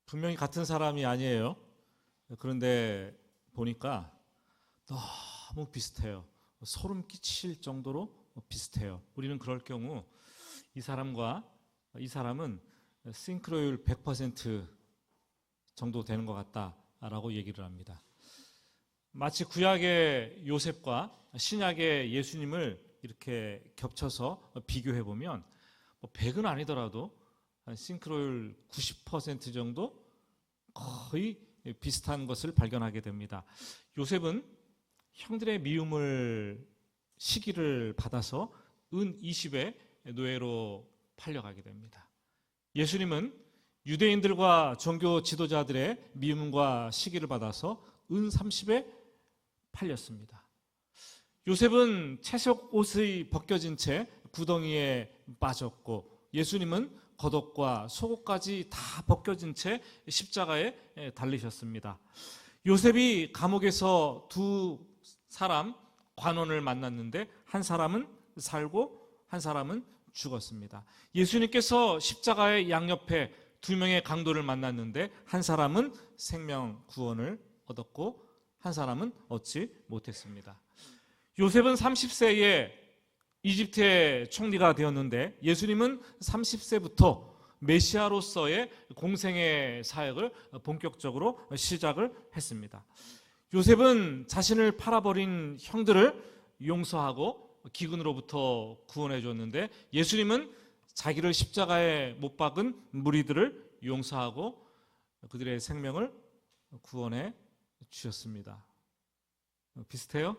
분명히 같은 사람이 아니에요. 그런데 보니까 너무 비슷해요. 소름 끼칠 정도로 비슷해요. 우리는 그럴 경우 이 사람은 싱크로율 100% 정도 되는 것 같다라고 얘기를 합니다. 마치 구약의 요셉과 신약의 예수님을 이렇게 겹쳐서 비교해 보면 100은 아니더라도 싱크로율 90% 정도 거의 비슷한 것을 발견하게 됩니다. 요셉은 형들의 미움을 시기를 받아서 은 20의 노예로 팔려가게 됩니다. 예수님은 유대인들과 종교 지도자들의 미움과 시기를 받아서 은 30에 팔렸습니다. 요셉은 채색 옷이 벗겨진 채 구덩이에 빠졌고, 예수님은 겉옷과 속옷까지 다 벗겨진 채 십자가에 달리셨습니다. 요셉이 감옥에서 두 사람 관원을 만났는데 한 사람은 살고 한 사람은 죽었습니다. 예수님께서 십자가의 양옆에 두 명의 강도를 만났는데 한 사람은 생명 구원을 얻었고 한 사람은 얻지 못했습니다. 요셉은 30세에 이집트의 총리가 되었는데 예수님은 30세부터 메시아로서의 공생의 사역을 본격적으로 시작을 했습니다. 요셉은 자신을 팔아버린 형들을 용서하고 기근으로부터 구원해 줬는데 예수님은 자기를 십자가에 못 박은 무리들을 용서하고 그들의 생명을 구원해 주셨습니다. 비슷해요?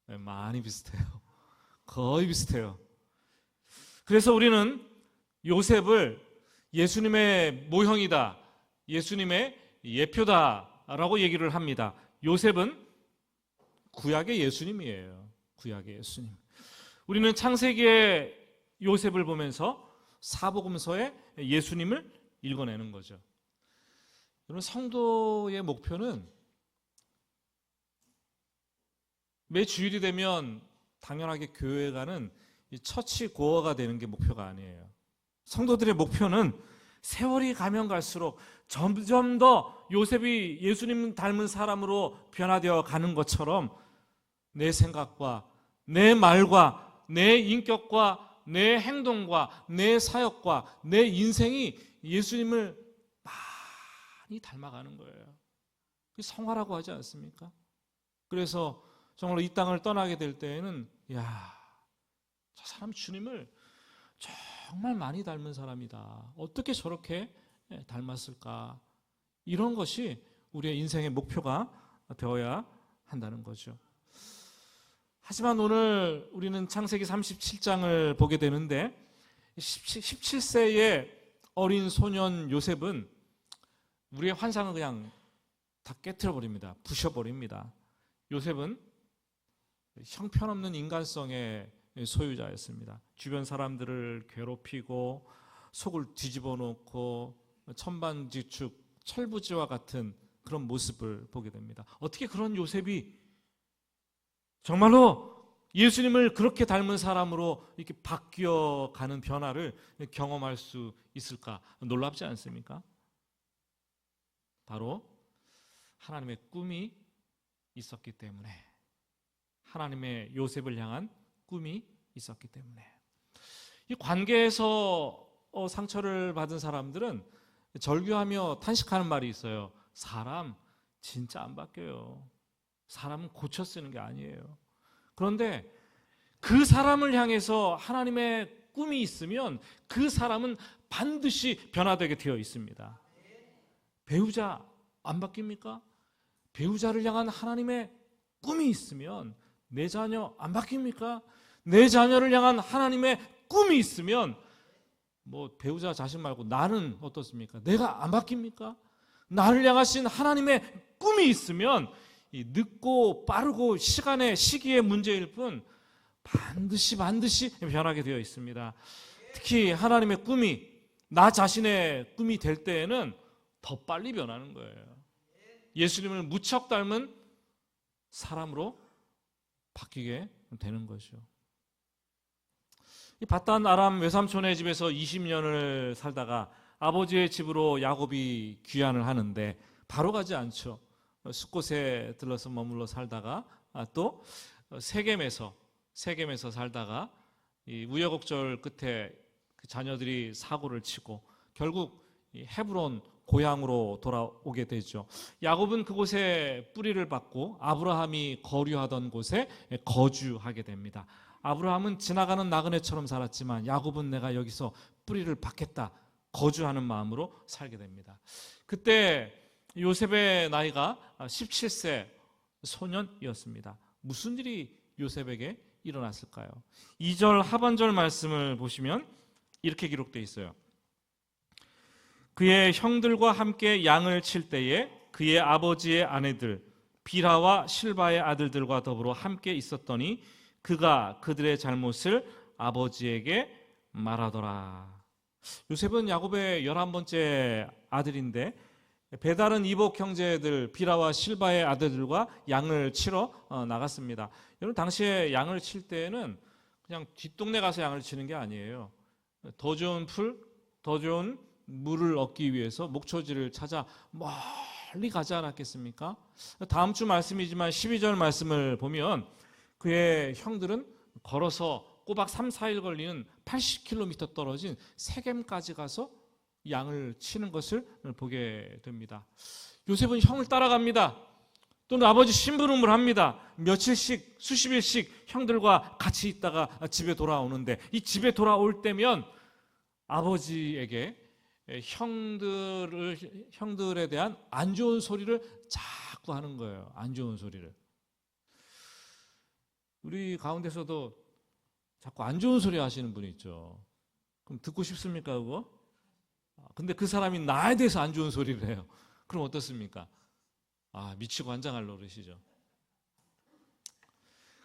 네, 많이 비슷해요. 거의 비슷해요. 그래서 우리는 요셉을 예수님의 모형이다, 예수님의 예표다라고 얘기를 합니다. 요셉은 구약의 예수님이에요. 구약의 예수님. 우리는 창세기의 요셉을 보면서 사복음서의 예수님을 읽어내는 거죠. 여러분, 성도의 목표는 매 주일이 되면 당연하게 교회 가는 처치 고어가 되는 게 목표가 아니에요. 성도들의 목표는 세월이 가면 갈수록 점점 더 요셉이 예수님 닮은 사람으로 변화되어 가는 것처럼 내 생각과 내 말과 내 인격과 내 행동과 내 사역과 내 인생이 예수님을 많이 닮아가는 거예요. 그게 성화라고 하지 않습니까? 그래서 정말로 이 땅을 떠나게 될 때에는 저 사람 주님을 정말 많이 닮은 사람이다. 어떻게 저렇게 닮았을까? 이런 것이 우리의 인생의 목표가 되어야 한다는 거죠. 하지만 오늘 우리는 창세기 37장을 보게 되는데 17세의 어린 소년 요셉은 우리의 환상을 그냥 다 깨트려 버립니다. 부셔버립니다. 요셉은 형편없는 인간성의 소유자였습니다. 주변 사람들을 괴롭히고 속을 뒤집어 놓고 천방지축, 철부지와 같은 그런 모습을 보게 됩니다. 어떻게 그런 요셉이 정말로 예수님을 그렇게 닮은 사람으로 이렇게 바뀌어가는 변화를 경험할 수 있을까? 놀랍지 않습니까? 바로 하나님의 꿈이 있었기 때문에, 하나님의 요셉을 향한 꿈이 있었기 때문에. 이 관계에서 상처를 받은 사람들은 절규하며 탄식하는 말이 있어요. 사람 진짜 안 바뀌어요. 사람은 고쳐 쓰는 게 아니에요. 그런데 그 사람을 향해서 하나님의 꿈이 있으면 그 사람은 반드시 변화되게 되어 있습니다. 배우자 안 바뀝니까? 배우자를 향한 하나님의 꿈이 있으면 내 자녀 안 바뀝니까? 내 자녀를 향한 하나님의 꿈이 있으면 배우자 자식 말고 나는 어떻습니까? 내가 안 바뀝니까? 나를 향하신 하나님의 꿈이 있으면 이 늦고 빠르고 시기의 문제일 뿐 반드시 변하게 되어 있습니다. 특히 하나님의 꿈이 나 자신의 꿈이 될 때에는 더 빨리 변하는 거예요. 예수님을 무척 닮은 사람으로 바뀌게 되는 거죠. 이 바단 아람 외삼촌의 집에서 20년을 살다가 아버지의 집으로 야곱이 귀환을 하는데 바로 가지 않죠. 숫곳에 들러서 머물러 살다가 또 세겜에서 살다가 이 우여곡절 끝에 그 자녀들이 사고를 치고 결국 이 헤브론 고향으로 돌아오게 되죠. 야곱은 그곳에 뿌리를 받고 아브라함이 거류하던 곳에 거주하게 됩니다. 아브라함은 지나가는 나그네처럼 살았지만 야곱은 내가 여기서 뿌리를 받겠다 거주하는 마음으로 살게 됩니다. 그때 요셉의 나이가 17세 소년이었습니다. 무슨 일이 요셉에게 일어났을까요? 2절 하반절 말씀을 보시면 이렇게 기록되어 있어요. 그의 형들과 함께 양을 칠 때에 그의 아버지의 아내들 비라와 실바의 아들들과 더불어 함께 있었더니 그가 그들의 잘못을 아버지에게 말하더라. 요셉은 야곱의 11번째 아들인데 배다른 이복 형제들 비라와 실바의 아들들과 양을 치러 나갔습니다. 여러분 당시에 양을 칠 때는 그냥 뒷동네 가서 양을 치는 게 아니에요. 더 좋은 풀, 더 좋은 물을 얻기 위해서 목초지를 찾아 멀리 가지 않았겠습니까? 다음 주 말씀이지만 12절 말씀을 보면 그의 형들은 걸어서 꼬박 3, 4일 걸리는 80km 떨어진 세겜까지 가서 양을 치는 것을 보게 됩니다. 요셉은 형을 따라갑니다. 또는 아버지 심부름을 합니다. 며칠씩 수십일씩 형들과 같이 있다가 집에 돌아오는데 이 집에 돌아올 때면 아버지에게 형들에 대한 안 좋은 소리를 자꾸 하는 거예요. 안 좋은 소리를. 우리 가운데서도 자꾸 안 좋은 소리 하시는 분이 있죠. 그럼 듣고 싶습니까 그거? 근데 그 사람이 나에 대해서 안 좋은 소리를 해요. 그럼 어떻습니까? 미치고 환장할 노릇이죠.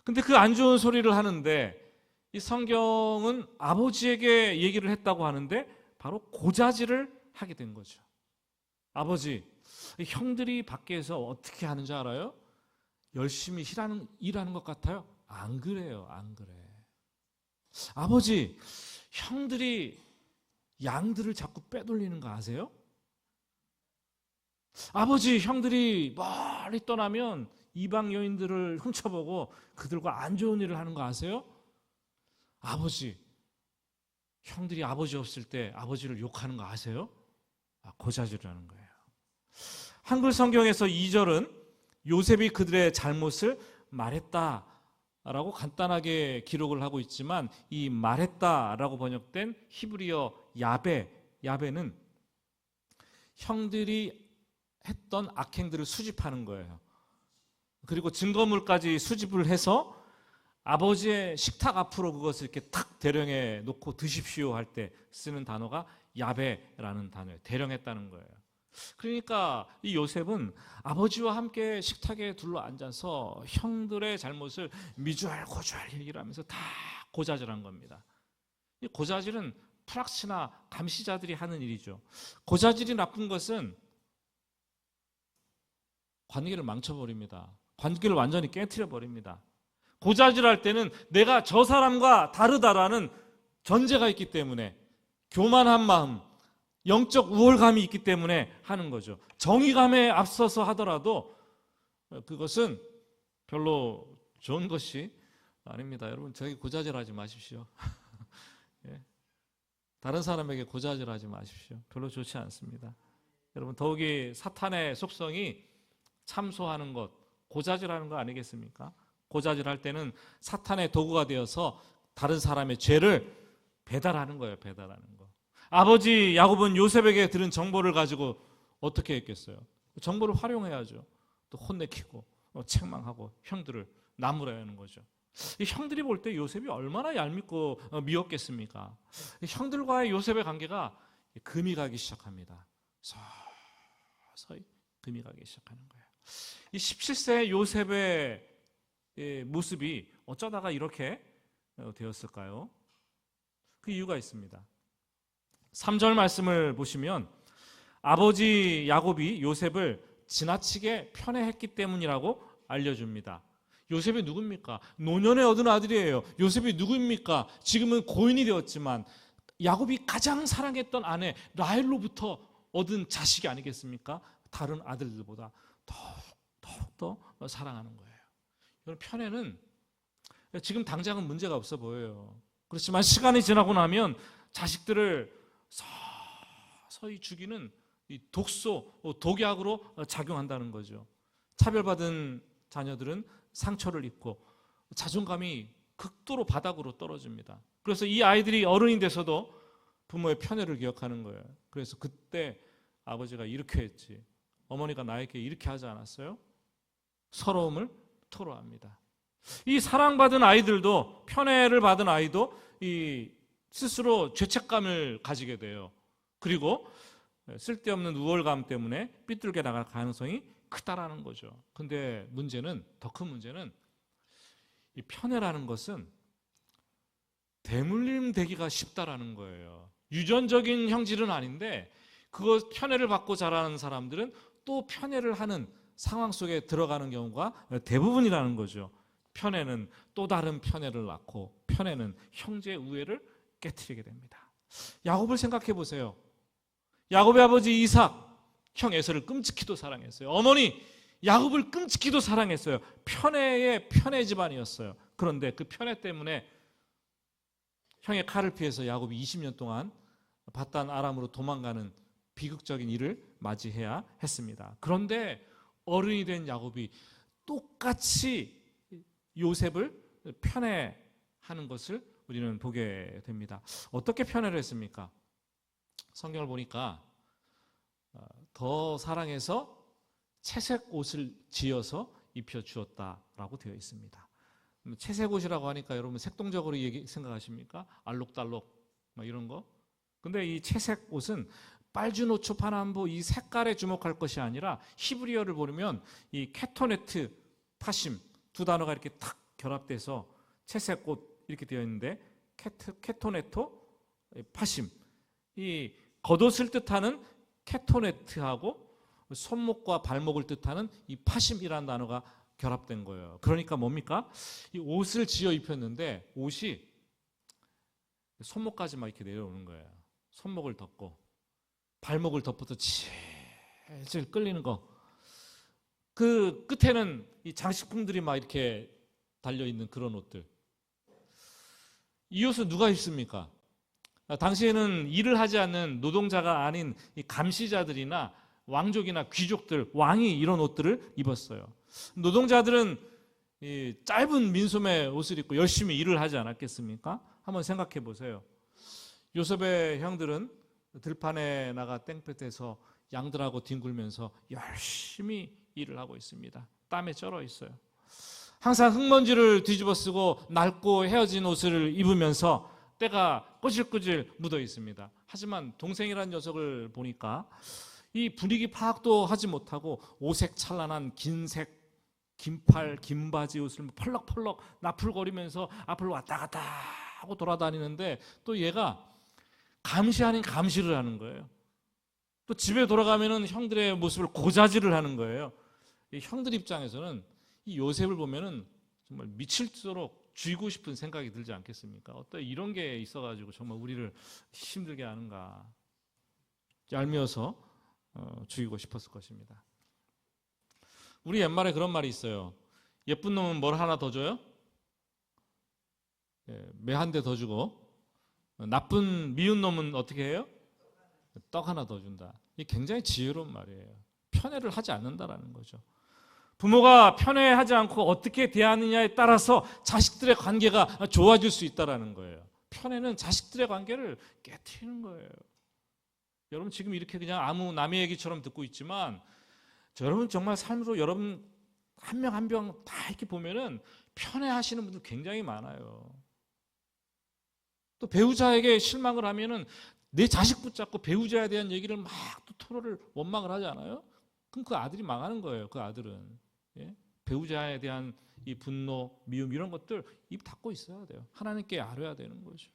근데 그 안 좋은 소리를 하는데 이 성경은 아버지에게 얘기를 했다고 하는데 바로 고자질을 하게 된 거죠. 아버지, 형들이 밖에서 어떻게 하는지 알아요? 열심히 일하는 것 같아요? 안 그래요, 안 그래. 아버지, 형들이 양들을 자꾸 빼돌리는 거 아세요? 아버지, 형들이 멀리 떠나면 이방 여인들을 훔쳐보고 그들과 안 좋은 일을 하는 거 아세요? 아버지, 형들이 아버지 없을 때 아버지를 욕하는 거 아세요? 고자질하는 거예요. 한글 성경에서 2절은 요셉이 그들의 잘못을 말했다라고 간단하게 기록을 하고 있지만 이 말했다라고 번역된 히브리어 야베는 형들이 했던 악행들을 수집하는 거예요. 그리고 증거물까지 수집을 해서 아버지의 식탁 앞으로 그것을 이렇게 탁 대령해 놓고 드십시오 할 때 쓰는 단어가 야베라는 단어예요. 대령했다는 거예요. 그러니까 이 요셉은 아버지와 함께 식탁에 둘러앉아서 형들의 잘못을 미주알 고주알 얘기를 하면서 다 고자질한 겁니다. 이 고자질은 프락시나 감시자들이 하는 일이죠. 고자질이 나쁜 것은 관계를 망쳐버립니다. 관계를 완전히 깨트려버립니다. 고자질할 때는 내가 저 사람과 다르다라는 전제가 있기 때문에 교만한 마음, 영적 우월감이 있기 때문에 하는 거죠. 정의감에 앞서서 하더라도 그것은 별로 좋은 것이 아닙니다. 여러분 저에게 고자질하지 마십시오. 예. 다른 사람에게 고자질하지 마십시오. 별로 좋지 않습니다. 여러분 더욱이 사탄의 속성이 참소하는 것, 고자질하는 거 아니겠습니까? 고자질할 때는 사탄의 도구가 되어서 다른 사람의 죄를 배달하는 거예요. 배달하는 거. 아버지 야곱은 요셉에게 들은 정보를 가지고 어떻게 했겠어요? 정보를 활용해야죠. 또 혼내키고 책망하고 형들을 나무라야 하는 거죠. 이 형들이 볼 때 요셉이 얼마나 얄밉고 미웠겠습니까? 형들과의 요셉의 관계가 금이 가기 시작합니다. 서서히 금이 가기 시작하는 거예요. 이 17세 요셉의 모습이 어쩌다가 이렇게 되었을까요? 그 이유가 있습니다. 3절 말씀을 보시면 아버지 야곱이 요셉을 지나치게 편애했기 때문이라고 알려줍니다. 요셉이 누굽니까? 노년에 얻은 아들이에요. 요셉이 누구입니까? 지금은 고인이 되었지만 야곱이 가장 사랑했던 아내 라헬로부터 얻은 자식이 아니겠습니까? 다른 아들들보다 더욱더 사랑하는 거예요. 여러분, 편애는 지금 당장은 문제가 없어 보여요. 그렇지만 시간이 지나고 나면 자식들을 서서히 죽이는 이 독약으로 작용한다는 거죠. 차별받은 자녀들은 상처를 입고 자존감이 극도로 바닥으로 떨어집니다. 그래서 이 아이들이 어른이 돼서도 부모의 편애를 기억하는 거예요. 그래서 그때 아버지가 이렇게 했지, 어머니가 나에게 이렇게 하지 않았어요? 서러움을 토로합니다. 이 사랑받은 아이들도, 편애를 받은 아이도 이 스스로 죄책감을 가지게 돼요. 그리고 쓸데없는 우월감 때문에 삐뚤게 나갈 가능성이 크다라는 거죠. 근데 문제는, 더 큰 문제는, 이 편애라는 것은 대물림 되기가 쉽다라는 거예요. 유전적인 형질은 아닌데 그거 편애를 받고 자라는 사람들은 또 편애를 하는 상황 속에 들어가는 경우가 대부분이라는 거죠. 편애는 또 다른 편애를 낳고, 편애는 형제 우애를 깨트리게 됩니다. 야곱을 생각해 보세요. 야곱의 아버지 이삭, 형 에서를 끔찍히도 사랑했어요. 어머니 야곱을 끔찍히도 사랑했어요. 편애의 편애 집안이었어요. 그런데 그 편애 때문에 형의 칼을 피해서 야곱이 20년 동안 바단 아람으로 도망가는 비극적인 일을 맞이해야 했습니다. 그런데 어른이 된 야곱이 똑같이 요셉을 편애하는 것을 우리는 보게 됩니다. 어떻게 편애를 했습니까? 성경을 보니까 더 사랑해서 채색 옷을 지어서 입혀주었다라고 되어 있습니다. 채색 옷이라고 하니까 여러분 색동적으로 생각하십니까? 알록달록 이런 거? 근데 이 채색 옷은 빨주노초 파남보 이 색깔에 주목할 것이 아니라 히브리어를 보면 이 케토네트 파심 두 단어가 이렇게 탁 결합돼서 채색 옷 이렇게 되어 있는데, 케토네토 파심, 이 겉옷을 뜻하는 케토네트하고 손목과 발목을 뜻하는 이 파심이라는 단어가 결합된 거예요. 그러니까 뭡니까? 이 옷을 지어 입혔는데 옷이 손목까지 막 이렇게 내려오는 거예요. 손목을 덮고 발목을 덮어서 질질 끌리는 거. 그 끝에는 이 장식품들이 막 이렇게 달려 있는 그런 옷들. 이 옷은 누가 입습니까? 당시에는 일을 하지 않는 노동자가 아닌 이 감시자들이나 왕족이나 귀족들, 왕이 이런 옷들을 입었어요. 노동자들은 이 짧은 민소매 옷을 입고 열심히 일을 하지 않았겠습니까? 한번 생각해 보세요. 요셉의 형들은 들판에 나가 땡볕에서 양들하고 뒹굴면서 열심히 일을 하고 있습니다. 땀에 쩔어 있어요. 항상 흙먼지를 뒤집어 쓰고 낡고 헤어진 옷을 입으면서 때가 꼬질꼬질 묻어 있습니다. 하지만 동생이라는 녀석을 보니까 이 분위기 파악도 하지 못하고 오색 찬란한 긴색 긴팔 긴바지 옷을 펄럭펄럭 나풀거리면서 앞을 왔다 갔다 하고 돌아다니는데, 또 얘가 감시 아닌 감시를 하는 거예요. 또 집에 돌아가면은 형들의 모습을 고자질을 하는 거예요. 이 형들 입장에서는 이 요셉을 보면은 정말 미칠도록 죽이고 싶은 생각이 들지 않겠습니까? 어떤 이런 게 있어가지고 정말 우리를 힘들게 하는가, 얄미워서 죽이고 싶었을 것입니다. 우리 옛말에 그런 말이 있어요. 예쁜 놈은 뭘 하나 더 줘요? 매 한 대 더 주고, 나쁜 미운 놈은 어떻게 해요? 떡 하나 더 준다. 이게 굉장히 지혜로운 말이에요. 편애를 하지 않는다라는 거죠. 부모가 편애하지 않고 어떻게 대하느냐에 따라서 자식들의 관계가 좋아질 수 있다라는 거예요. 편애는 자식들의 관계를 깨트리는 거예요. 여러분 지금 이렇게 그냥 아무 남의 얘기처럼 듣고 있지만, 여러분 정말 삶으로 여러분 한 명 한 명 다 이렇게 보면은 편애하시는 분들 굉장히 많아요. 또 배우자에게 실망을 하면은 내 자식 붙잡고 배우자에 대한 얘기를 막 또 토로를 원망을 하지 않아요? 그럼 그 아들이 망하는 거예요. 그 아들은. 예? 배우자에 대한 이 분노, 미움 이런 것들 입 닫고 있어야 돼요. 하나님께 알아야 되는 거죠.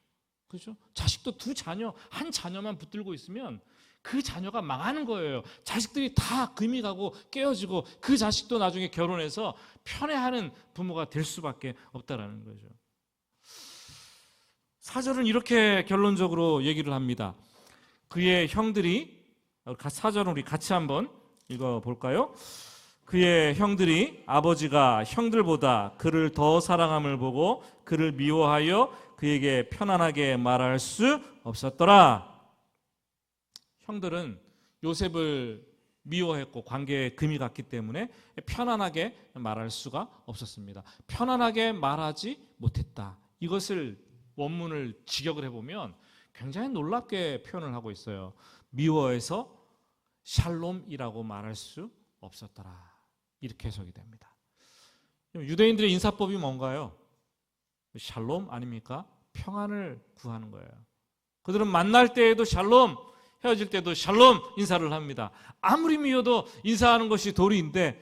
그렇죠? 자식도 두 자녀, 한 자녀만 붙들고 있으면 그 자녀가 망하는 거예요. 자식들이 다 금이 가고 깨어지고 그 자식도 나중에 결혼해서 편애하는 부모가 될 수밖에 없다라는 거죠. 4절은 이렇게 결론적으로 얘기를 합니다. 그의 형들이, 4절은 우리 같이 한번 읽어볼까요? 그의 형들이 아버지가 형들보다 그를 더 사랑함을 보고 그를 미워하여 그에게 편안하게 말할 수 없었더라. 형들은 요셉을 미워했고 관계에 금이 갔기 때문에 편안하게 말할 수가 없었습니다. 편안하게 말하지 못했다. 이것을 원문을 직역을 해보면 굉장히 놀랍게 표현을 하고 있어요. 미워해서 샬롬이라고 말할 수 없었더라. 이렇게 해석이 됩니다. 유대인들의 인사법이 뭔가요? 샬롬 아닙니까? 평안을 구하는 거예요. 그들은 만날 때에도 샬롬, 헤어질 때도 샬롬 인사를 합니다. 아무리 미워도 인사하는 것이 도리인데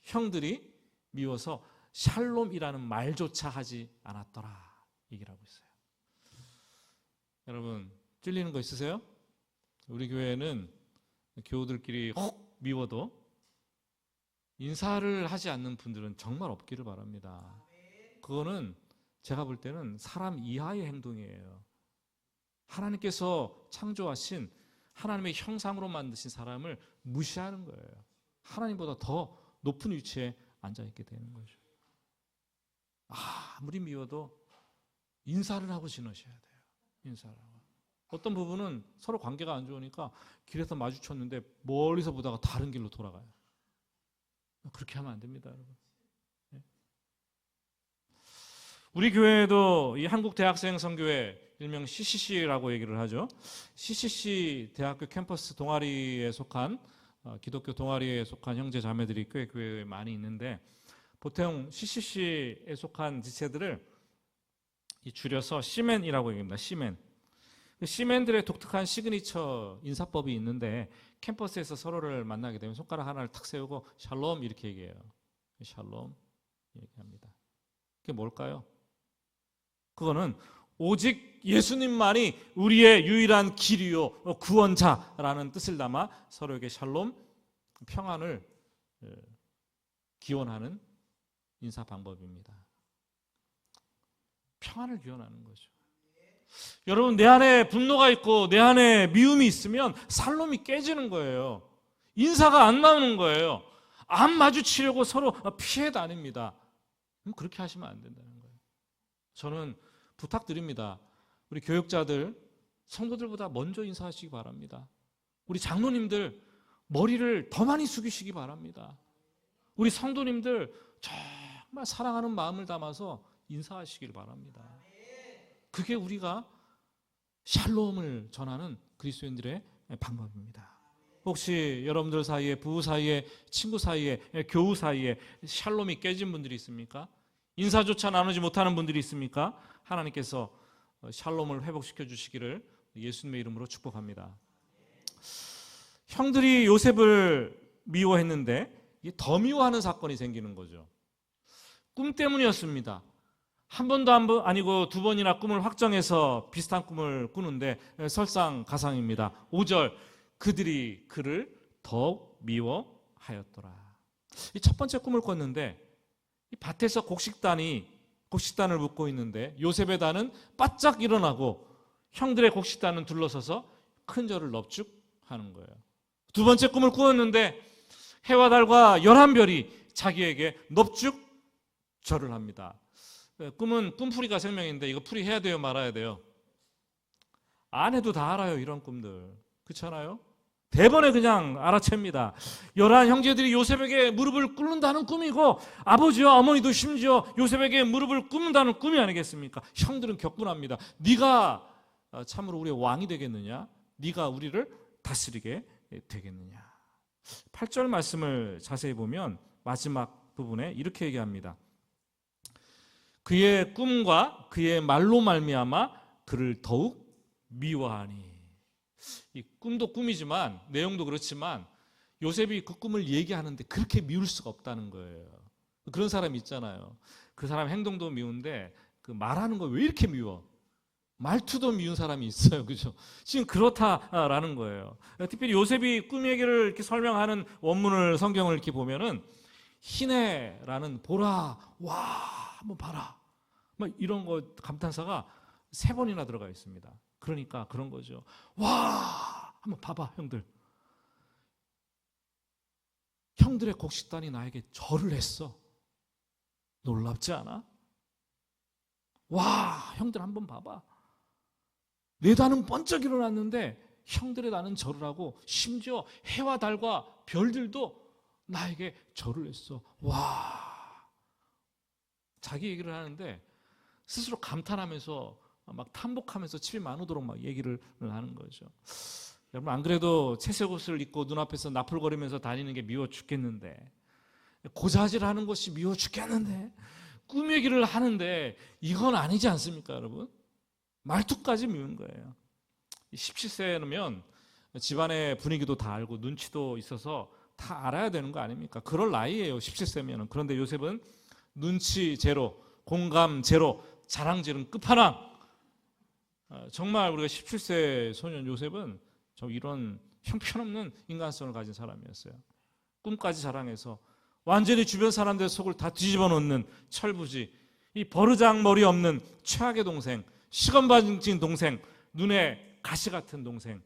형들이 미워서 샬롬이라는 말조차 하지 않았더라. 얘기를 하고 있어요. 여러분, 찔리는 거 있으세요? 우리 교회는 교우들끼리 혹 미워도 인사를 하지 않는 분들은 정말 없기를 바랍니다. 그거는 제가 볼 때는 사람 이하의 행동이에요. 하나님께서 창조하신 하나님의 형상으로 만드신 사람을 무시하는 거예요. 하나님보다 더 높은 위치에 앉아있게 되는 거죠. 아무리 미워도 인사를 하고 지나셔야 돼요. 인사를 하고. 어떤 부분은 서로 관계가 안 좋으니까 길에서 마주쳤는데 멀리서 보다가 다른 길로 돌아가요. 그렇게 하면 안 됩니다, 여러분. 우리 교회에도 이 한국대학생 선교회, 일명 CCC라고 얘기를 하죠. CCC 대학교 캠퍼스 동아리에 속한 기독교 동아리에 속한 형제 자매들이 꽤 교회에 많이 있는데, 보통 CCC에 속한 지체들을 줄여서 시멘이라고 얘기합니다. 시멘. 시멘들의 독특한 시그니처 인사법이 있는데, 캠퍼스에서 서로를 만나게 되면 손가락 하나를 탁 세우고 샬롬 이렇게 얘기해요. 샬롬 얘기합니다. 그게 뭘까요? 그거는 오직 예수님만이 우리의 유일한 길이요 구원자라는 뜻을 담아 서로에게 샬롬, 평안을 기원하는 인사 방법입니다. 평안을 기원하는 거죠. 여러분, 내 안에 분노가 있고 내 안에 미움이 있으면 살롬이 깨지는 거예요. 인사가 안 나오는 거예요. 안 마주치려고 서로 피해 다닙니다. 그렇게 하시면 안 된다는 거예요. 저는 부탁드립니다. 우리 교육자들, 성도들보다 먼저 인사하시기 바랍니다. 우리 장로님들, 머리를 더 많이 숙이시기 바랍니다. 우리 성도님들, 정말 사랑하는 마음을 담아서 인사하시길 바랍니다. 그게 우리가 샬롬을 전하는 그리스도인들의 방법입니다. 혹시 여러분들 사이에, 부부 사이에, 친구 사이에, 교우 사이에 샬롬이 깨진 분들이 있습니까? 인사조차 나누지 못하는 분들이 있습니까? 하나님께서 샬롬을 회복시켜 주시기를 예수님의 이름으로 축복합니다. 형들이 요셉을 미워했는데 이게 더 미워하는 사건이 생기는 거죠. 꿈 때문이었습니다. 한 번도 아니고 두 번이나 꿈을 확정해서 비슷한 꿈을 꾸는데 설상가상입니다. 5절, 그들이 그를 더욱 미워하였더라. 이 첫 번째 꿈을 꿨는데 이 밭에서 곡식단을 묶고 있는데 요셉의 단은 바짝 일어나고 형들의 곡식단은 둘러서서 큰 절을 넙죽하는 거예요. 두 번째 꿈을 꾸었는데 해와 달과 11별이 자기에게 넙죽 절을 합니다. 꿈은 꿈풀이가 생명인데 이거 풀이해야 돼요, 말아야 돼요? 안 해도 다 알아요, 이런 꿈들. 그렇잖아요? 대번에 그냥 알아챕니다. 11 형제들이 요셉에게 무릎을 꿇는다는 꿈이고 아버지와 어머니도 심지어 요셉에게 무릎을 꿇는다는 꿈이 아니겠습니까? 형들은 격분합니다. 네가 참으로 우리의 왕이 되겠느냐? 네가 우리를 다스리게 되겠느냐? 8절 말씀을 자세히 보면 마지막 부분에 이렇게 얘기합니다. 그의 꿈과 그의 말로 말미암아 그를 더욱 미워하니. 이 꿈도 꿈이지만 내용도 그렇지만 요셉이 그 꿈을 얘기하는데 그렇게 미울 수가 없다는 거예요. 그런 사람이 있잖아요. 그 사람 행동도 미운데 그 말하는 거 왜 이렇게 미워? 말투도 미운 사람이 있어요. 그죠? 지금 그렇다라는 거예요. 특별히 요셉이 꿈 얘기를 이렇게 설명하는 원문을, 성경을 이렇게 보면은 희네라는 보라, 와, 한번 봐라, 막 이런 거 감탄사가 3번이나 들어가 있습니다. 그러니까 그런 거죠. 와, 한번 봐봐 형들. 형들의 곡식단이 나에게 절을 했어. 놀랍지 않아? 와, 형들 한번 봐봐. 내 단은 번쩍 일어났는데 형들의 단은 절을 하고 심지어 해와 달과 별들도 나에게 절을 했어. 와, 자기 얘기를 하는데 스스로 감탄하면서 막 탐복하면서 칩이 많으도록 막 얘기를 하는 거죠. 여러분, 안 그래도 채색 옷을 입고 눈앞에서 나풀거리면서 다니는 게 미워 죽겠는데, 고자질하는 것이 미워 죽겠는데, 꿈 얘기를 하는데 이건 아니지 않습니까, 여러분? 말투까지 미운 거예요. 17세면 집안의 분위기도 다 알고 눈치도 있어서 다 알아야 되는 거 아닙니까? 그럴 나이예요, 17세면. 그런데 요셉은 눈치 제로, 공감 제로, 자랑질은 끝판왕. 정말 우리가 17세 소년 요셉은 이런 형편없는 인간성을 가진 사람이었어요. 꿈까지 자랑해서 완전히 주변 사람들의 속을 다 뒤집어 놓는 철부지, 이 버르장머리 없는 최악의 동생, 시건방진 동생, 눈에 가시 같은 동생,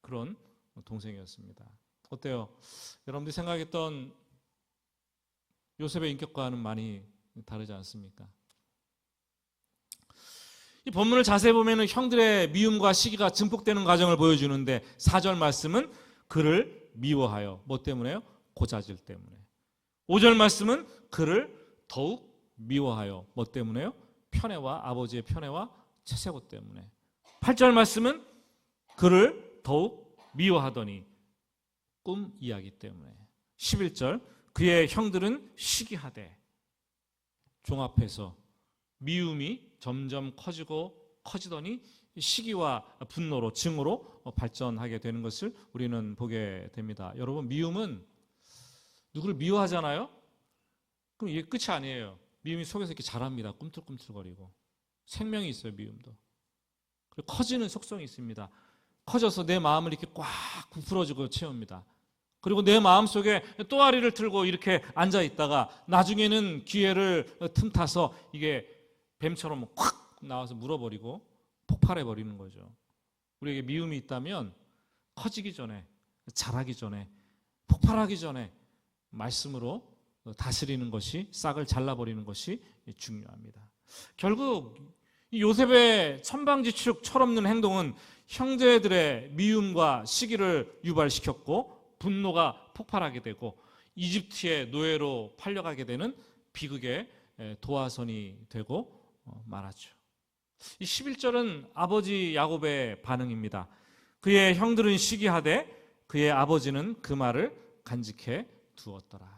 그런 동생이었습니다. 어때요? 여러분들이 생각했던 요셉의 인격과는 많이 다르지 않습니까? 이 본문을 자세히 보면 형들의 미움과 시기가 증폭되는 과정을 보여주는데 4절 말씀은 그를 미워하여, 뭐 때문에요? 고자질 때문에. 5절 말씀은 그를 더욱 미워하여, 뭐 때문에요? 편애와, 아버지의 편애와 채색옷 때문에. 8절 말씀은 그를 더욱 미워하더니 꿈 이야기 때문에. 11절 그의 형들은 시기하되, 종합해서 미움이 점점 커지더니 시기와 분노로, 증오로 발전하게 되는 것을 우리는 보게 됩니다. 여러분, 미움은 누구를 미워하잖아요? 그럼 이게 끝이 아니에요. 미움이 속에서 이렇게 자랍니다. 꿈틀꿈틀거리고. 생명이 있어요, 미움도. 그리고 커지는 속성이 있습니다. 커져서 내 마음을 이렇게 꽉 부풀어주고 채웁니다. 그리고 내 마음속에 또아리를 틀고 이렇게 앉아 있다가 나중에는 기회를 틈타서 이게 뱀처럼 콱 나와서 물어버리고 폭발해버리는 거죠. 우리에게 미움이 있다면 커지기 전에, 자라기 전에, 폭발하기 전에 말씀으로 다스리는 것이, 싹을 잘라버리는 것이 중요합니다. 결국 이 요셉의 천방지축 철없는 행동은 형제들의 미움과 시기를 유발시켰고 분노가 폭발하게 되고 이집트의 노예로 팔려가게 되는 비극의 도화선이 되고 말하죠. 이 11절은 아버지 야곱의 반응입니다. 그의 형들은 시기하되 그의 아버지는 그 말을 간직해 두었더라.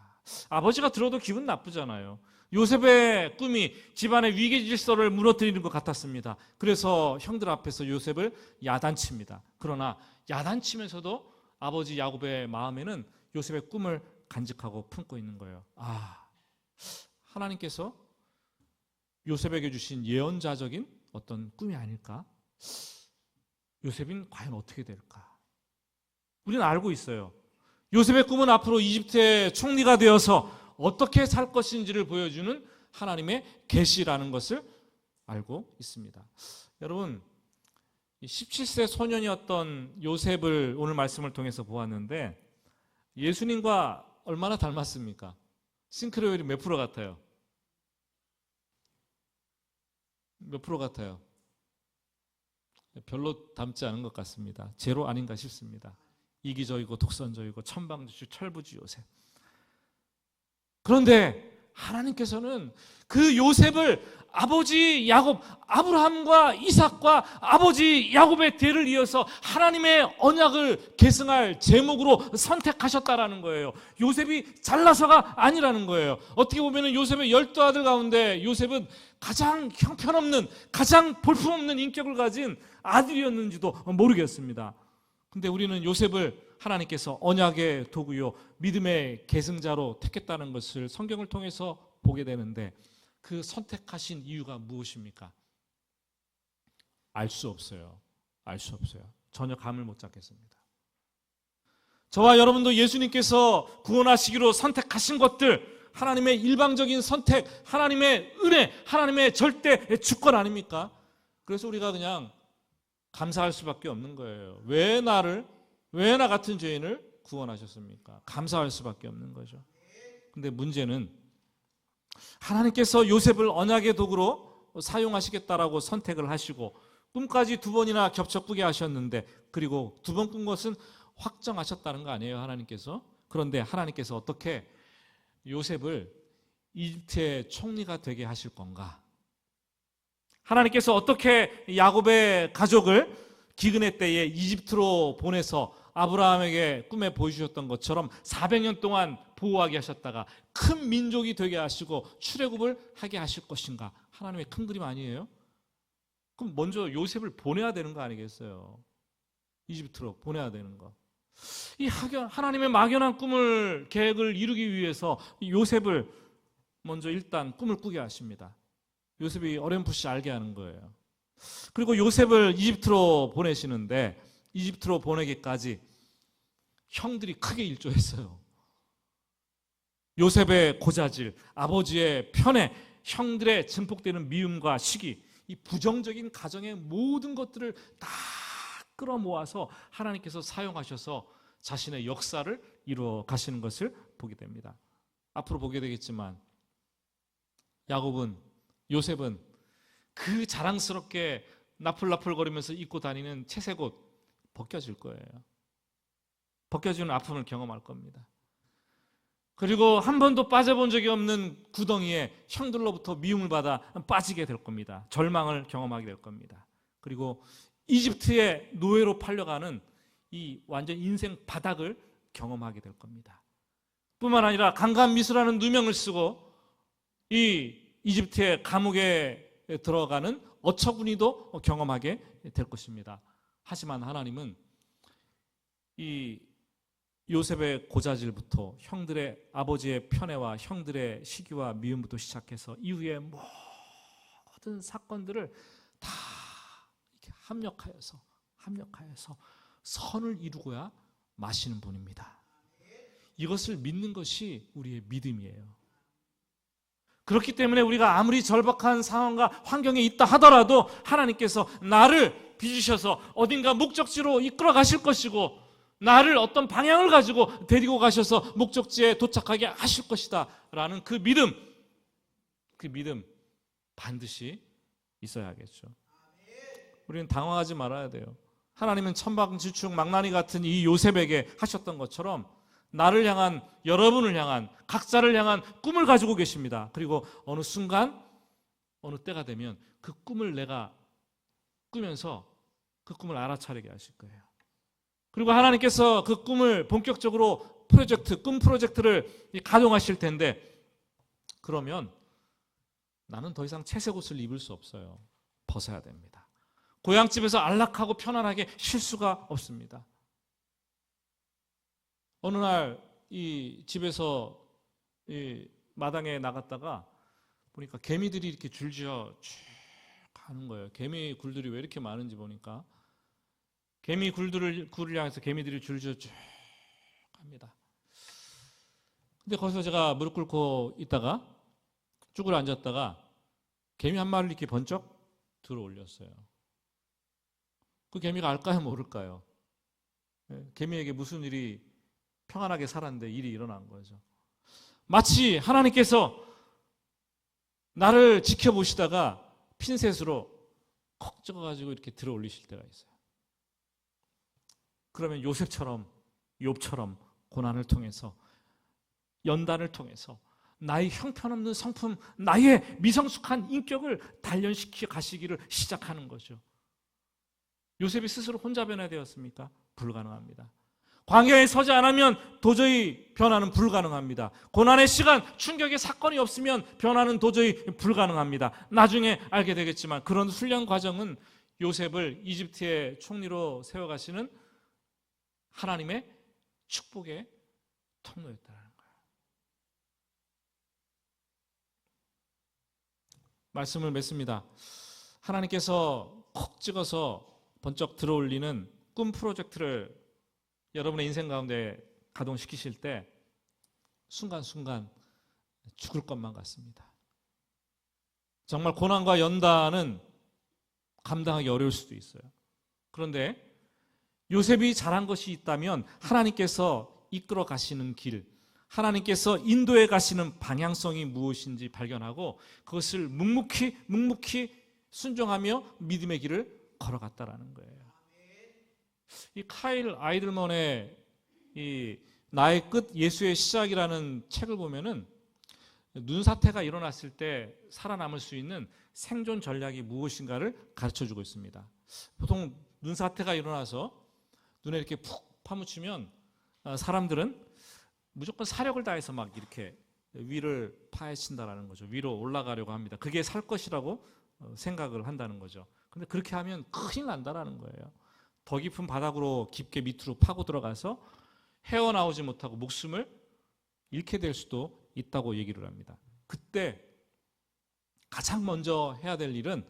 아버지가 들어도 기분 나쁘잖아요. 요셉의 꿈이 집안의 위계 질서를 무너뜨리는 것 같았습니다. 그래서 형들 앞에서 요셉을 야단칩니다. 그러나 야단치면서도 아버지 야곱의 마음에는 요셉의 꿈을 간직하고 품고 있는 거예요. 하나님께서 요셉에게 주신 예언자적인 어떤 꿈이 아닐까? 요셉은 과연 어떻게 될까? 우리는 알고 있어요. 요셉의 꿈은 앞으로 이집트의 총리가 되어서 어떻게 살 것인지를 보여주는 하나님의 계시라는 것을 알고 있습니다. 여러분, 17세 소년이었던 요셉을 오늘 말씀을 통해서 보았는데 예수님과 얼마나 닮았습니까? 싱크로율이 몇 프로 같아요? 몇 프로 같아요? 별로 닮지 않은 것 같습니다. 제로 아닌가 싶습니다. 이기적이고 독선적이고 천방지축 철부지 요셉. 그런데 하나님께서는 그 요셉을 아버지 야곱, 아브라함과 이삭과 아버지 야곱의 대를 이어서 하나님의 언약을 계승할 제목으로 선택하셨다라는 거예요. 요셉이 잘나서가 아니라는 거예요. 어떻게 보면 요셉의 12아들 가운데 요셉은 가장 형편없는, 가장 볼품없는 인격을 가진 아들이었는지도 모르겠습니다. 근데 우리는 요셉을 하나님께서 언약의 도구요, 믿음의 계승자로 택했다는 것을 성경을 통해서 보게 되는데 그 선택하신 이유가 무엇입니까? 알 수 없어요. 알 수 없어요. 전혀 감을 못 잡겠습니다. 저와 여러분도 예수님께서 구원하시기로 선택하신 것들, 하나님의 일방적인 선택, 하나님의 은혜, 하나님의 절대 주권 아닙니까? 그래서 우리가 그냥 감사할 수밖에 없는 거예요. 왜 나 같은 죄인을 구원하셨습니까? 감사할 수밖에 없는 거죠. 근데 문제는 하나님께서 요셉을 언약의 도구로 사용하시겠다라고 선택을 하시고 꿈까지 2번이나 겹쳐 꾸게 하셨는데, 그리고 2번 꾼 것은 확정하셨다는 거 아니에요, 하나님께서? 그런데 하나님께서 어떻게 요셉을 이집트의 총리가 되게 하실 건가? 하나님께서 어떻게 야곱의 가족을 기근의 때에 이집트로 보내서 아브라함에게 꿈에 보여주셨던 것처럼 400년 동안 보호하게 하셨다가 큰 민족이 되게 하시고 출애굽을 하게 하실 것인가? 하나님의 큰 그림 아니에요? 그럼 먼저 요셉을 보내야 되는 거 아니겠어요? 이집트로 보내야 되는 거. 이 하나님의 막연한 계획을 이루기 위해서 요셉을 먼저 일단 꿈을 꾸게 하십니다. 요셉이 어렴풋이 알게 하는 거예요. 그리고 요셉을 이집트로 보내시는데, 이집트로 보내기까지 형들이 크게 일조했어요. 요셉의 고자질, 아버지의 편애, 형들의 증폭되는 미움과 시기, 이 부정적인 가정의 모든 것들을 다 끌어모아서 하나님께서 사용하셔서 자신의 역사를 이루어 가시는 것을 보게 됩니다. 앞으로 보게 되겠지만 요셉은 그 자랑스럽게 나풀나풀거리면서 입고 다니는 채색옷 벗겨질 거예요. 벗겨지는 아픔을 경험할 겁니다. 그리고 한 번도 빠져본 적이 없는 구덩이에 형들로부터 미움을 받아 빠지게 될 겁니다. 절망을 경험하게 될 겁니다. 그리고 이집트의 노예로 팔려가는 이 완전 인생 바닥을 경험하게 될 겁니다. 뿐만 아니라 강간미수라는 누명을 쓰고 이 이집트의 감옥에 들어가는 어처구니도 경험하게 될 것입니다. 하지만 하나님은 이 요셉의 고자질부터 형들의 아버지의 편애와 형들의 시기와 미움부터 시작해서 이후의 모든 사건들을 다 이렇게 합력하여서 선을 이루고야 마시는 분입니다. 이것을 믿는 것이 우리의 믿음이에요. 그렇기 때문에 우리가 아무리 절박한 상황과 환경에 있다 하더라도 하나님께서 나를 빚으셔서 어딘가 목적지로 이끌어 가실 것이고, 나를 어떤 방향을 가지고 데리고 가셔서 목적지에 도착하게 하실 것이다 라는 그 믿음 반드시 있어야겠죠. 우리는 당황하지 말아야 돼요. 하나님은 천방지축 망나니 같은 이 요셉에게 하셨던 것처럼 나를 향한, 여러분을 향한, 각자를 향한 꿈을 가지고 계십니다. 그리고 어느 순간, 어느 때가 되면 그 꿈을 내가 꾸면서 그 꿈을 알아차리게 하실 거예요. 그리고 하나님께서 그 꿈을 본격적으로 꿈 프로젝트를 가동하실 텐데, 그러면 나는 더 이상 채색 옷을 입을 수 없어요. 벗어야 됩니다. 고향집에서 안락하고 편안하게 쉴 수가 없습니다. 어느 날 이 집에서 이 마당에 나갔다가 보니까 개미들이 이렇게 줄지어 쭉 가는 거예요. 개미 굴들이 왜 이렇게 많은지 보니까 개미 굴을 향해서 개미들이 줄지어 쭉 갑니다. 근데 거기서 제가 무릎 꿇고 있다가 쭈그려 앉았다가 개미 한 마리를 이렇게 번쩍 들어 올렸어요. 그 개미가 알까요, 모를까요? 개미에게 무슨 일이, 평안하게 살았는데 일이 일어난 거죠. 마치 하나님께서 나를 지켜보시다가 핀셋으로 콕 찍어가지고 이렇게 들어 올리실 때가 있어요. 그러면 요셉처럼, 욥처럼 고난을 통해서, 연단을 통해서 나의 형편없는 성품, 나의 미성숙한 인격을 단련시켜 가시기를 시작하는 거죠. 요셉이 스스로 혼자 변화되었습니까? 불가능합니다. 광야에 서지 않으면 도저히 변화는 불가능합니다. 고난의 시간, 충격의 사건이 없으면 변화는 도저히 불가능합니다. 나중에 알게 되겠지만 그런 훈련 과정은 요셉을 이집트의 총리로 세워가시는 하나님의 축복의 통로였다는 거예요. 말씀을 맺습니다. 하나님께서 콕 찍어서 번쩍 들어올리는 꿈 프로젝트를 여러분의 인생 가운데 가동시키실 때 순간순간 죽을 것만 같습니다. 정말 고난과 연단은 감당하기 어려울 수도 있어요. 그런데 요셉이 잘한 것이 있다면 하나님께서 이끌어 가시는 길, 하나님께서 인도해 가시는 방향성이 무엇인지 발견하고 그것을 묵묵히 순종하며 믿음의 길을 걸어갔다라는 거예요. 이 카일 아이들먼의 이 나의 끝 예수의 시작이라는 책을 보면은 눈사태가 일어났을 때 살아남을 수 있는 생존 전략이 무엇인가를 가르쳐 주고 있습니다. 보통 눈사태가 일어나서 눈에 이렇게 푹 파묻히면 사람들은 무조건 사력을 다해서 막 이렇게 위를 파헤친다라는 거죠. 위로 올라가려고 합니다. 그게 살 것이라고 생각을 한다는 거죠. 근데 그렇게 하면 큰일 난다라는 거예요. 더 깊은 바닥으로 깊게 밑으로 파고 들어가서 헤어나오지 못하고 목숨을 잃게 될 수도 있다고 얘기를 합니다. 그때 가장 먼저 해야 될 일은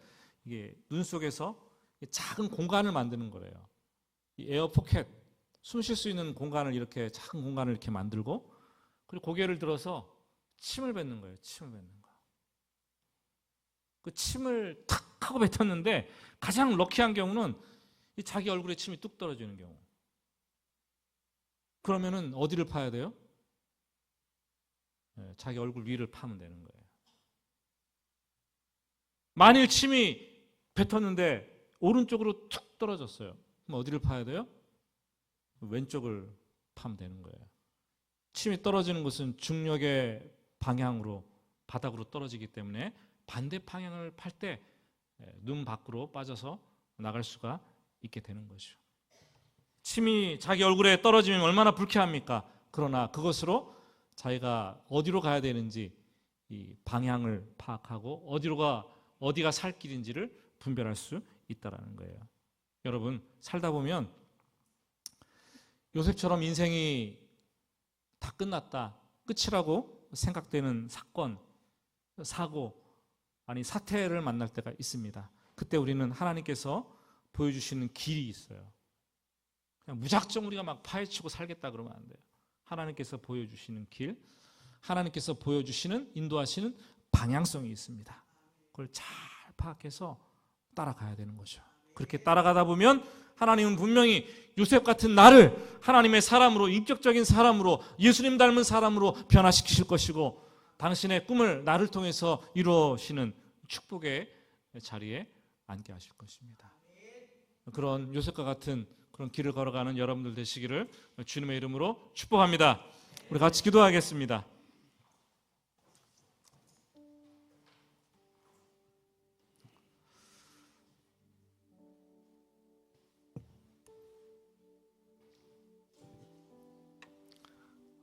이게 눈 속에서 작은 공간을 만드는 거래요. 이 에어 포켓, 숨 쉴 수 있는 공간을 이렇게 작은 공간을 이렇게 만들고 그리고 고개를 들어서 침을 뱉는 거예요. 침을 뱉는 거. 그 침을 탁 하고 뱉었는데 가장 럭키한 경우는 이 자기 얼굴에 침이 뚝 떨어지는 경우. 그러면은 어디를 파야 돼요? 자기 얼굴 위를 파면 되는 거예요. 만일 침이 뱉었는데 오른쪽으로 툭 떨어졌어요. 그럼 어디를 파야 돼요? 왼쪽을 파면 되는 거예요. 침이 떨어지는 것은 중력의 방향으로 바닥으로 떨어지기 때문에 반대 방향을 팔 때 눈 밖으로 빠져서 나갈 수가 있게 되는 거죠. 침이 자기 얼굴에 떨어지면 얼마나 불쾌합니까? 그러나 그것으로 자기가 어디로 가야 되는지 이 방향을 파악하고 어디가 살 길인지를 분별할 수 있다라는 거예요. 여러분 살다 보면 요셉처럼 인생이 다 끝났다, 끝이라고 생각되는 사건, 사고, 아니 사태를 만날 때가 있습니다. 그때 우리는 하나님께서 보여주시는 길이 있어요. 그냥 무작정 우리가 막 파헤치고 살겠다 그러면 안 돼요. 하나님께서 보여주시는 길, 하나님께서 보여주시는 인도하시는 방향성이 있습니다. 그걸 잘 파악해서 따라가야 되는 거죠. 그렇게 따라가다 보면 하나님은 분명히 요셉 같은 나를 하나님의 사람으로, 인격적인 사람으로, 예수님 닮은 사람으로 변화시키실 것이고 당신의 꿈을 나를 통해서 이루시는 축복의 자리에 앉게 하실 것입니다. 그런 요셉과 같은 그런 길을 걸어가는 여러분들 되시기를 주님의 이름으로 축복합니다. 우리 같이 기도하겠습니다.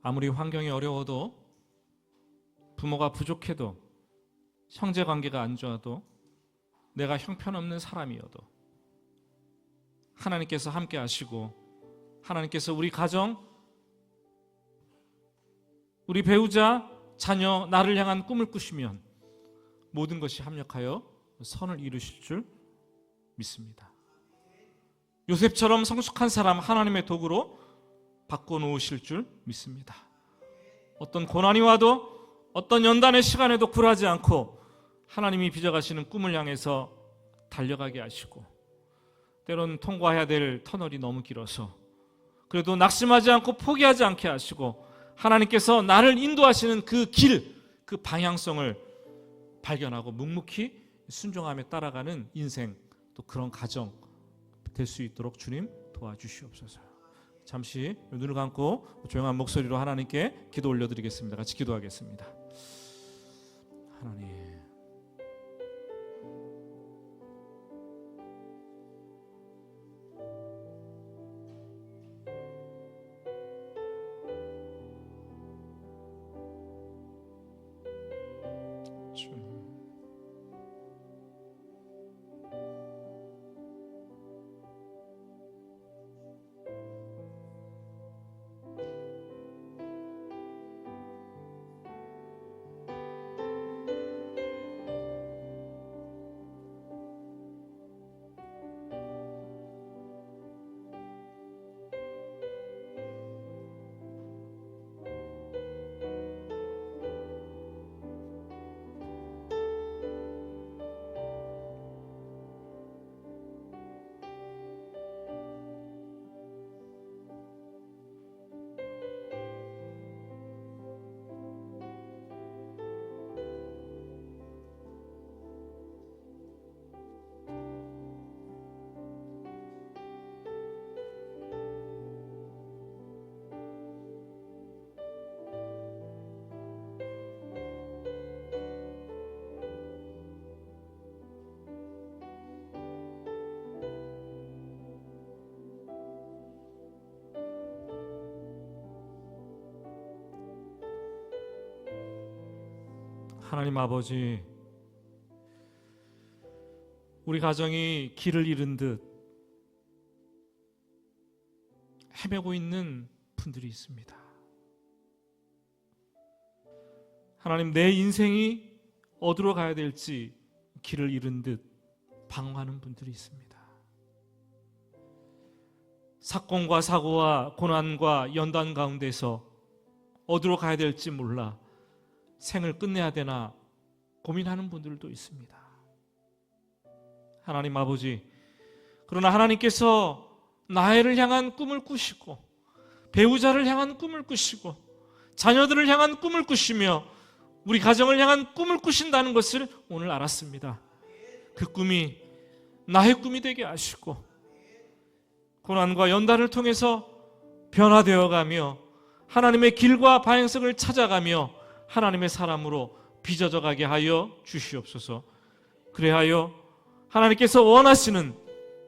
아무리 환경이 어려워도, 부모가 부족해도, 형제 관계가 안 좋아도, 내가 형편없는 사람이어도 하나님께서 함께 하시고 하나님께서 우리 가정, 우리 배우자, 자녀, 나를 향한 꿈을 꾸시면 모든 것이 합력하여 선을 이루실 줄 믿습니다. 요셉처럼 성숙한 사람 하나님의 도구로 바꿔놓으실 줄 믿습니다. 어떤 고난이 와도 어떤 연단의 시간에도 굴하지 않고 하나님이 빚어가시는 꿈을 향해서 달려가게 하시고 때로는 통과해야 될 터널이 너무 길어서 그래도 낙심하지 않고 포기하지 않게 하시고 하나님께서 나를 인도하시는 그 길, 그 방향성을 발견하고 묵묵히 순종하며 따라가는 인생, 또 그런 가정 될 수 있도록 주님 도와주시옵소서. 잠시 눈을 감고 조용한 목소리로 하나님께 기도 올려드리겠습니다. 같이 기도하겠습니다. 하나님, 하나님 아버지, 우리 가정이 길을 잃은 듯 헤매고 있는 분들이 있습니다. 하나님, 내 인생이 어디로 가야 될지 길을 잃은 듯 방황하는 분들이 있습니다. 사건과 사고와 고난과 연단 가운데서 어디로 가야 될지 몰라 생을 끝내야 되나 고민하는 분들도 있습니다. 하나님 아버지, 그러나 하나님께서 나이를 향한 꿈을 꾸시고 배우자를 향한 꿈을 꾸시고 자녀들을 향한 꿈을 꾸시며 우리 가정을 향한 꿈을 꾸신다는 것을 오늘 알았습니다. 그 꿈이 나의 꿈이 되게 하시고 고난과 연단을 통해서 변화되어 가며 하나님의 길과 방향성을 찾아가며 하나님의 사람으로 빚어져 가게 하여 주시옵소서. 그래하여 하나님께서 원하시는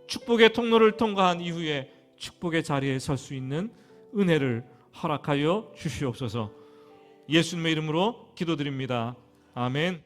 축복의 통로를 통과한 이후에 축복의 자리에 설 수 있는 은혜를 허락하여 주시옵소서. 예수님의 이름으로 기도드립니다. 아멘.